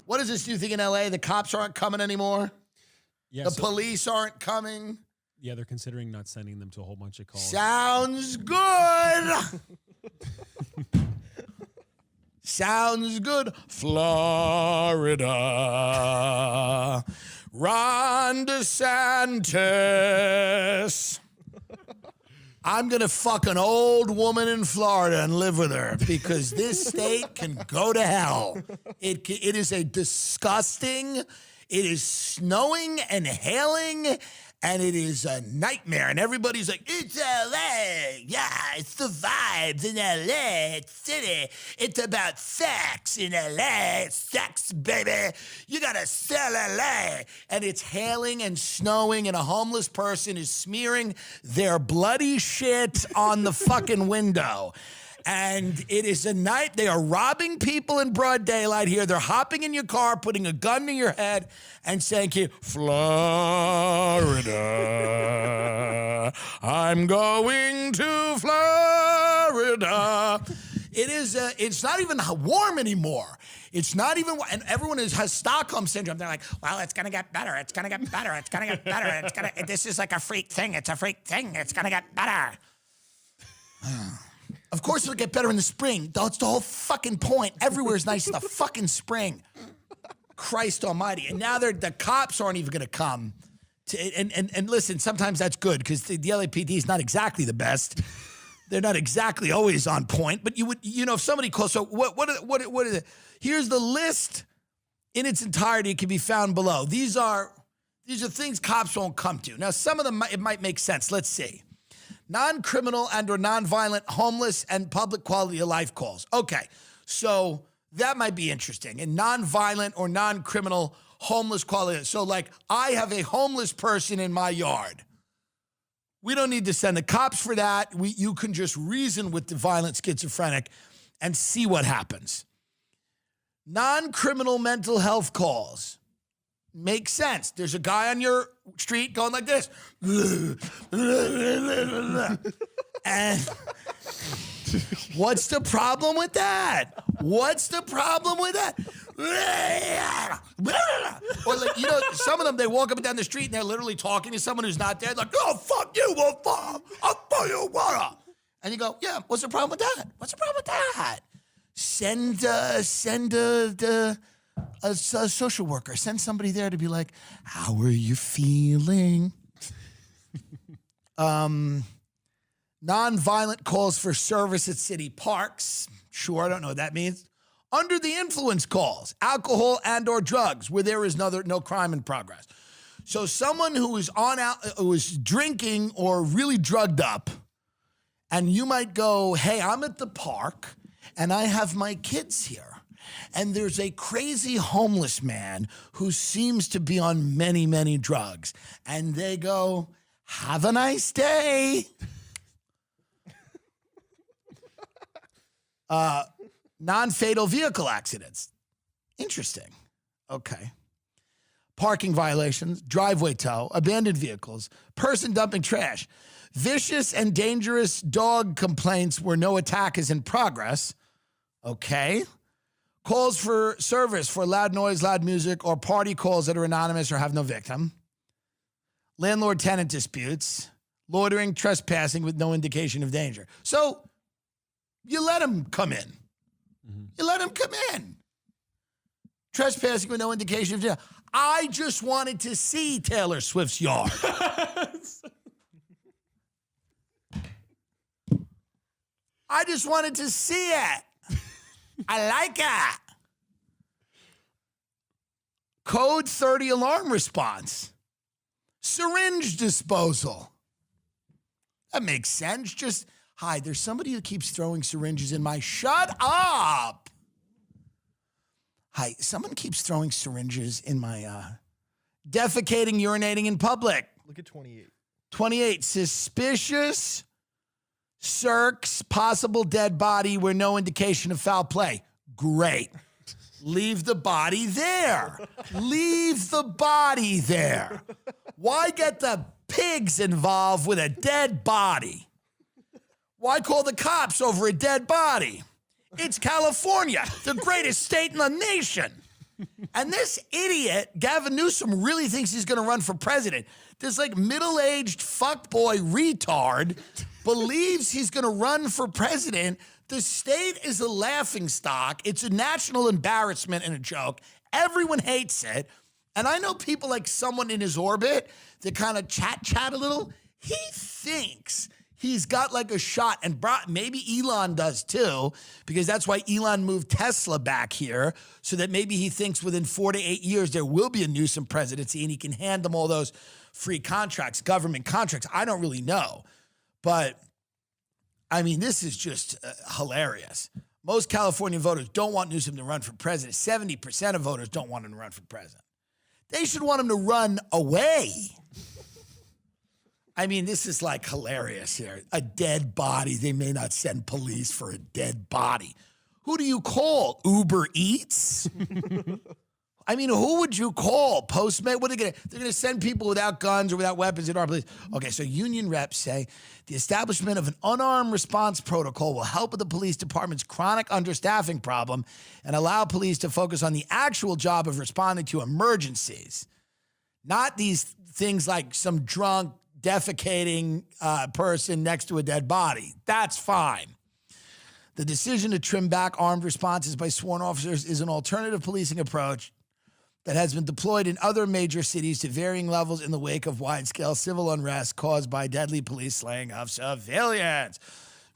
What is this new thing in LA? The cops aren't coming anymore? Yeah, the police aren't coming? Yeah, they're considering not sending them to a whole bunch of calls. Sounds good. Sounds good. Florida. Ron DeSantis. I'm going to fuck an old woman in Florida and live with her because this state can go to hell. It is a disgusting, it is snowing and hailing, and it is a nightmare. And everybody's like, it's LA. Yeah, it's the vibes in LA. It's city. It's about sex in LA. It's sex, baby. You got to sell LA. And it's hailing and snowing, and a homeless person is smearing their bloody shit on the fucking window. And it is a night. They are robbing people in broad daylight here. They're hopping in your car, putting a gun to your head, and saying, Florida, I'm going to Florida. It's not even warm anymore. It's not even, and everyone has Stockholm syndrome. They're like, well, it's going to get better. It's going to get better. It's going to get better. This is like a freak thing. It's a freak thing. It's going to get better. Of course it'll get better in the spring. That's the whole fucking point. Everywhere is nice in the fucking spring. Christ almighty. And now the cops aren't even going to come. And listen, sometimes that's good because the LAPD is not exactly the best. They're not exactly always on point. But if somebody calls, so what is it? Here's the list in its entirety. It can be found below. These are things cops won't come to. Now, some of them, it might make sense. Let's see. Non-criminal and or non-violent homeless and public quality of life calls. Okay, so that might be interesting. And non-violent or non-criminal homeless quality. So like I have a homeless person in my yard. We don't need to send the cops for that. You can just reason with the violent schizophrenic and see what happens. Non-criminal mental health calls. Makes sense. There's a guy on your street going like this. And what's the problem with that? What's the problem with that? Or like, some of them, they walk up and down the street and they're literally talking to someone who's not there. Like, oh, fuck you. I'll fuck you. What? And you go, yeah, what's the problem with that? What's the problem with that? Send a social worker. Send somebody there to be like, how are you feeling? Non-violent calls for service at city parks. Sure, I don't know what that means. Under the influence calls, alcohol and or drugs, where there is no crime in progress. So someone who is drinking or really drugged up, and you might go, hey, I'm at the park, and I have my kids here. And there's a crazy homeless man who seems to be on many, many drugs. And they go, have a nice day. Non-fatal vehicle accidents. Interesting. Okay. Parking violations, driveway tow, abandoned vehicles, person dumping trash, vicious and dangerous dog complaints where no attack is in progress. Okay. Calls for service for loud noise, loud music, or party calls that are anonymous or have no victim. Landlord-tenant disputes. Loitering, trespassing with no indication of danger. So you let them come in. Mm-hmm. You let them come in. Trespassing with no indication of danger. I just wanted to see Taylor Swift's yard. I just wanted to see it. I like it. Code 30 alarm response. Syringe disposal. That makes sense. Just, hi, there's somebody who keeps throwing syringes in my... Shut up! Hi, someone keeps throwing syringes in my... defecating, urinating in public. Look at 28. 28, suspicious... Circs, possible dead body where no indication of foul play. Great. Leave the body there. Leave the body there. Why get the pigs involved with a dead body? Why call the cops over a dead body? It's California, the greatest state in the nation. And this idiot, Gavin Newsom, really thinks he's going to run for president. This like middle-aged fuckboy retard believes he's going to run for president. The state is a laughingstock. It's a national embarrassment and a joke. Everyone hates it. And I know people like someone in his orbit that kind of chat a little. He thinks he's got like a shot, and maybe Elon does too, because that's why Elon moved Tesla back here, so that maybe he thinks within 4 to 8 years there will be a Newsom presidency and he can hand them all those free contracts, government contracts. I don't really know. But, I mean, this is just hilarious. Most California voters don't want Newsom to run for president. 70% of voters don't want him to run for president. They should want him to run away. I mean, this is like hilarious here. A dead body. They may not send police for a dead body. Who do you call? Uber Eats? I mean, who would you call? Postmate? What are they going to? They're going to send people without guns or without weapons in our police. Okay, so union reps say the establishment of an unarmed response protocol will help with the police department's chronic understaffing problem and allow police to focus on the actual job of responding to emergencies, not these things like some drunk, defecating person next to a dead body. That's fine. The decision to trim back armed responses by sworn officers is an alternative policing approach that has been deployed in other major cities to varying levels in the wake of wide-scale civil unrest caused by deadly police slaying of civilians.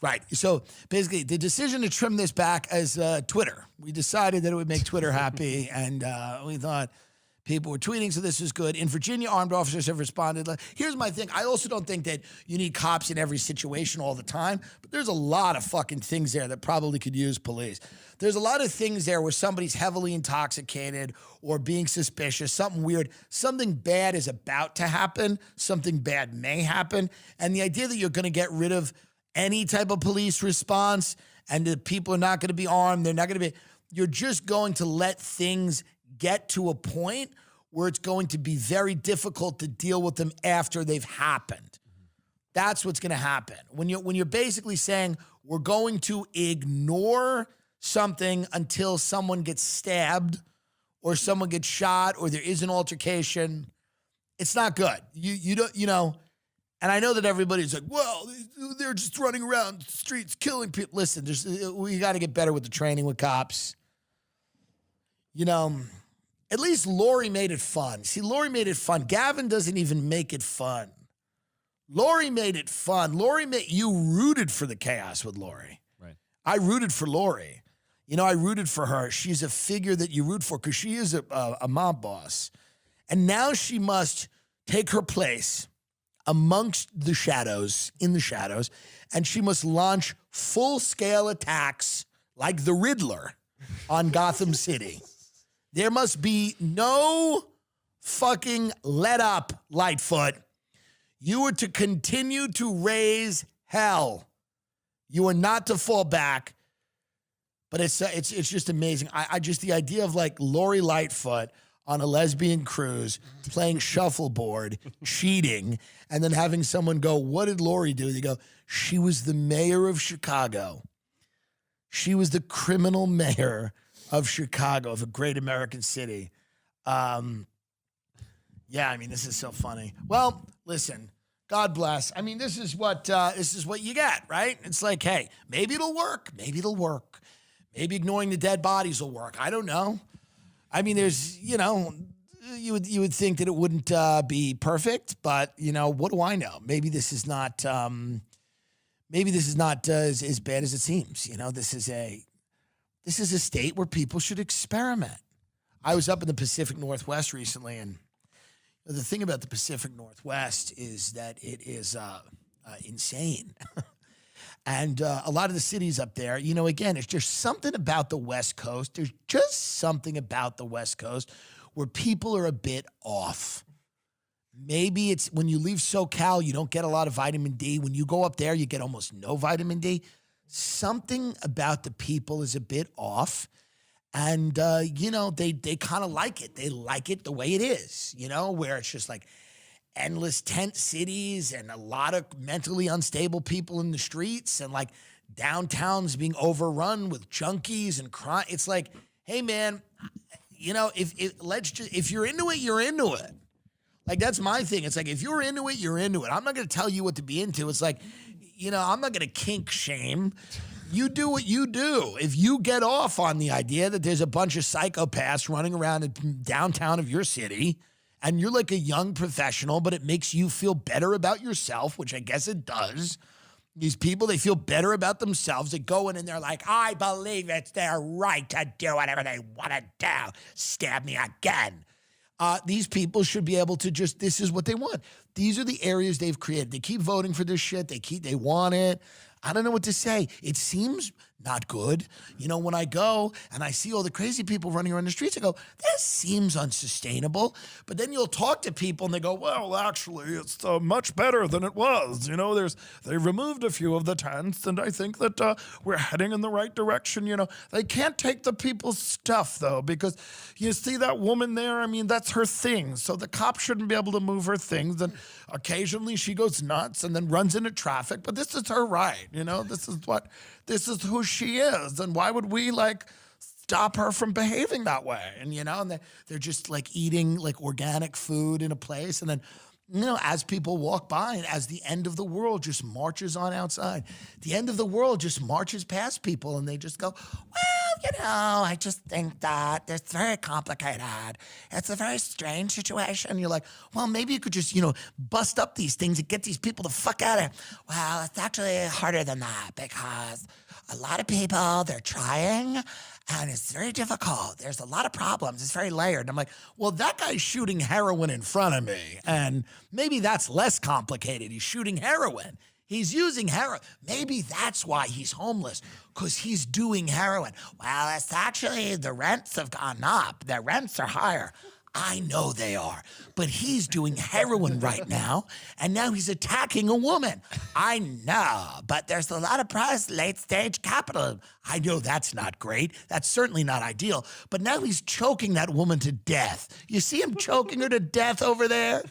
Right. So basically, the decision to trim this back as Twitter. We decided that it would make Twitter happy, and we thought people were tweeting, so this is good. In Virginia, armed officers have responded. Here's my thing. I also don't think that you need cops in every situation all the time, but there's a lot of fucking things there that probably could use police. There's a lot of things there where somebody's heavily intoxicated or being suspicious, something weird, something bad is about to happen, something bad may happen, and the idea that you're going to get rid of any type of police response and the people are not going to be armed, they're not going to be, you're just going to let things get to a point where it's going to be very difficult to deal with them after they've happened. That's what's going to happen. When you're basically saying we're going to ignore something until someone gets stabbed or someone gets shot or there is an altercation, it's not good. You don't, you know, and I know that everybody's like, well, they're just running around the streets killing people. Listen, we got to get better with the training with cops. You know, at least Lori made it fun. See, Lori made it fun. Gavin doesn't even make it fun. Lori made it fun. You rooted for the chaos with Lori. Right. I rooted for Lori. You know, I rooted for her. She's a figure that you root for because she is a mob boss. And now she must take her place amongst the shadows, in the shadows, and she must launch full-scale attacks like the Riddler on Gotham City. There must be no fucking let up, Lightfoot. You are to continue to raise hell. You are not to fall back. But it's just amazing. I just, the idea of like Lori Lightfoot on a lesbian cruise, playing shuffleboard, cheating, and then having someone go, what did Lori do? They go, she was the mayor of Chicago. She was the criminal mayor of Chicago, of a great American city. Yeah, I mean, this is so funny. Well, listen, God bless. I mean, this is what you get, right? It's like, hey, maybe it'll work. Maybe it'll work. Maybe ignoring the dead bodies will work. I don't know. I mean, there's, you know, you would think that it wouldn't be perfect, but you know, what do I know? Maybe this is not as bad as it seems. You know, this is a state where people should experiment. I was up in the Pacific Northwest recently, and the thing about the Pacific Northwest is that it is insane. And a lot of the cities up there, you know, again, it's just something about the West Coast. There's just something about the West Coast where people are a bit off. Maybe it's when you leave SoCal, you don't get a lot of vitamin D. When you go up there, you get almost no vitamin D. Something about the people is a bit off. And, you know, they kind of like it. They like it the way it is, you know, where it's just like endless tent cities and a lot of mentally unstable people in the streets and like downtowns being overrun with junkies and crime. It's like, hey, man, you know, if you're into it, you're into it. Like, that's my thing. It's like, if you're into it, you're into it. I'm not going to tell you what to be into. It's like, you know, I'm not going to kink shame. You do what you do. If you get off on the idea that there's a bunch of psychopaths running around in downtown of your city, and you're like a young professional, but it makes you feel better about yourself, which I guess it does. These people, they feel better about themselves. They go in and they're like, I believe it's their right to do whatever they want to do. Stab me again. These people should be able to just, this is what they want. These are the areas they've created. They keep voting for this shit. They want it. I don't know what to say. It seems not good. You know, when I go and I see all the crazy people running around the streets, I go, that seems unsustainable. But then you'll talk to people and they go, well, actually, it's much better than it was. You know, they removed a few of the tents, and I think that we're heading in the right direction. You know, they can't take the people's stuff, though, because you see that woman there? I mean, that's her thing. So the cops shouldn't be able to move her things. And occasionally she goes nuts and then runs into traffic. But this is her right. You know, this is who she is. And why would we stop her from behaving that way? And, you know, and they're just eating organic food in a place. And then, you know, as people walk by and as the end of the world just marches on outside, the end of the world just marches past people and they just go, well, you know, I just think that it's very complicated. It's a very strange situation. You're like, well, maybe you could just, you know, bust up these things and get these people the fuck out of here. Well, it's actually harder than that because a lot of people, they're trying and it's very difficult. There's a lot of problems. It's very layered. And I'm like, well, that guy's shooting heroin in front of me. And maybe that's less complicated. He's shooting heroin. He's using heroin. Maybe that's why he's homeless, because he's doing heroin. Well, it's actually the rents have gone up. The rents are higher. I know they are, but he's doing heroin right now, and now he's attacking a woman. I know, but there's a lot of price, late-stage capital. I know that's not great. That's certainly not ideal, but now he's choking that woman to death. You see him choking her to death over there?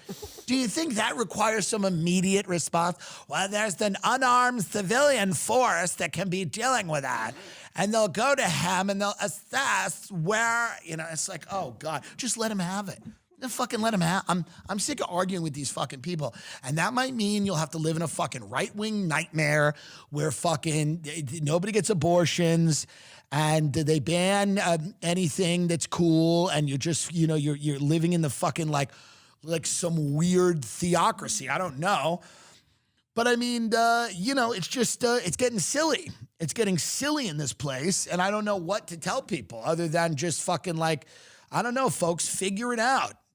Do you think that requires some immediate response? Well, there's an unarmed civilian force that can be dealing with that. And they'll go to him and they'll assess where, you know, it's like, oh God, just let him have it. Just fucking let him have. I'm sick of arguing with these fucking people. And that might mean you'll have to live in a fucking right-wing nightmare where fucking nobody gets abortions and they ban anything that's cool, and you're just, you know, you're living in the fucking like some weird theocracy. I don't know. But I mean, you know, it's just, it's getting silly. It's getting silly in this place, and I don't know what to tell people other than just fucking I don't know, folks, figure it out.